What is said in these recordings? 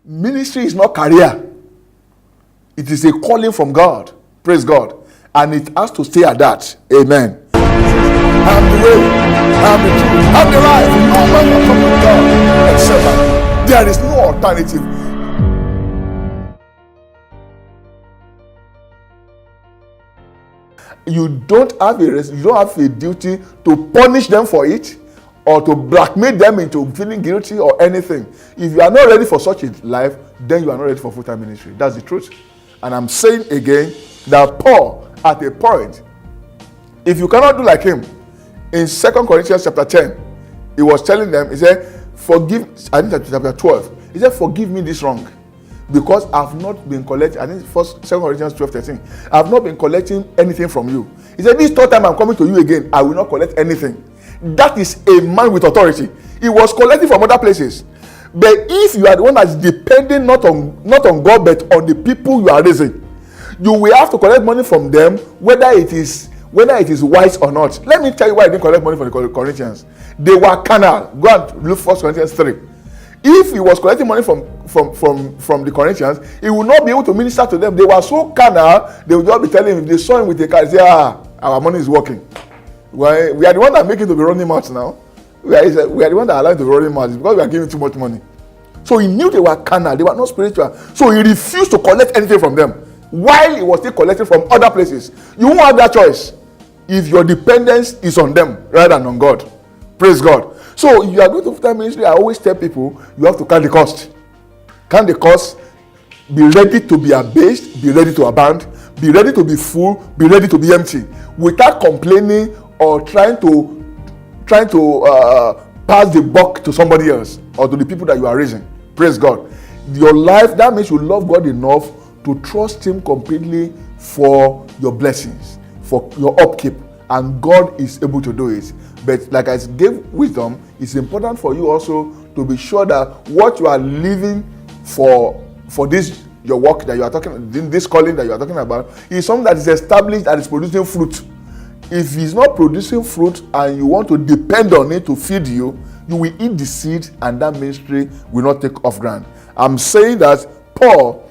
Ministry is not career. It is a calling from God. Praise God. And it has to stay at that. Amen. I'm the way, I'm the truth, I'm the life. No man can come to God except by me. There is no alternative. You don't have a duty to punish them for it or to blackmail them into feeling guilty or anything. If you are not ready for such a life, then you are not ready for full-time ministry. That's the truth. And I'm saying again that Paul, at a point, if you cannot do like him, in 2 Corinthians chapter 10, he was telling them, he said, I think chapter 12, he said, forgive me this wrong, because I've not been collecting, I think 2 Corinthians 12:13, I've not been collecting anything from you. He said, this third time I'm coming to you again, I will not collect anything. That is a man with authority. He was collecting from other places. But if you are the one that's depending not on God, but on the people you are raising, you will have to collect money from them, whether it is wise or not. Let me tell you why I didn't collect money from the Corinthians. They were carnal. Go and look 1 Corinthians 3. If he was collecting money from the Corinthians, he would not be able to minister to them. They were so carnal, they would just be telling him, if they saw him with a car, they say, our money is working. We are the one that make it to be running mouths now. We are the one that allow it to be running mouths because we are giving too much money. So he knew they were carnal, they were not spiritual. So he refused to collect anything from them, while he was still collecting from other places. You won't have that choice if your dependence is on them rather than on God. Praise God. So if you are going to full-time ministry, I always tell people, you have to count the cost. Count the cost. Be ready to be abased, be ready to abound, be ready to be full, be ready to be empty, without complaining or trying to pass the buck to somebody else or to the people that you are raising. Praise God. Your life, that means you love God enough to trust him completely for your blessings, for your upkeep, and God is able to do it. But like I gave wisdom, it's important for you also to be sure that what you are living for this, your work that you are talking, this calling that you are talking about, is something that is established and is producing fruit. If it's not producing fruit and you want to depend on it to feed you, you will eat the seed and that ministry will not take off ground. I'm saying that Paul,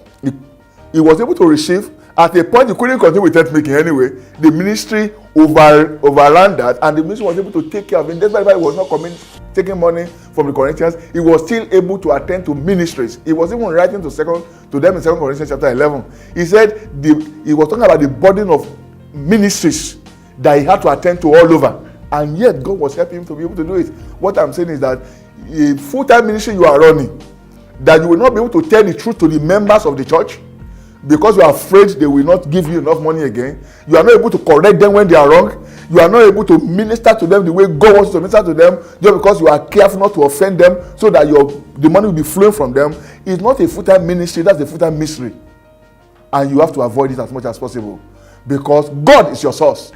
he was able to receive. At a point, he couldn't continue with tent making anyway. The ministry overran that, and the ministry was able to take care of it. That's why he was not taking money from the Corinthians. He was still able to attend to ministries. He was even writing to them in 2 Corinthians chapter 11. He said he was talking about the burden of ministries that he had to attend to all over, and yet God was helping him to be able to do it. What I'm saying is that a full-time ministry you are running, that you will not be able to tell the truth to the members of the church because you are afraid they will not give you enough money again. You are not able to correct them when they are wrong. You are not able to minister to them the way God wants to minister to them, just because you are careful not to offend them so that the money will be flowing from them. It's not a full-time ministry, that's a full-time mystery. And you have to avoid it as much as possible, because God is your source.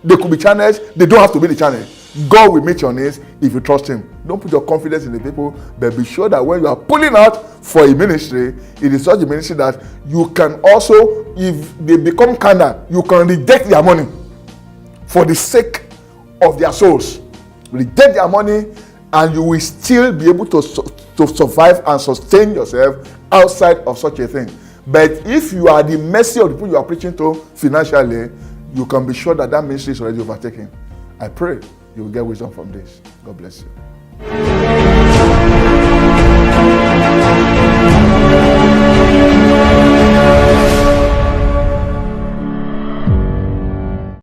They could be channels, they don't have to be the channel. God will meet your needs if you trust him. Don't put your confidence in the people, but be sure that when you are pulling out for a ministry, it is such a ministry that you can also, if they become carnal, you can reject their money for the sake of their souls. Reject their money and you will still be able to survive and sustain yourself outside of such a thing. But if you are the mercy of the people you are preaching to financially, you can be sure that ministry is already overtaken. I pray you will get wisdom from this. God bless you.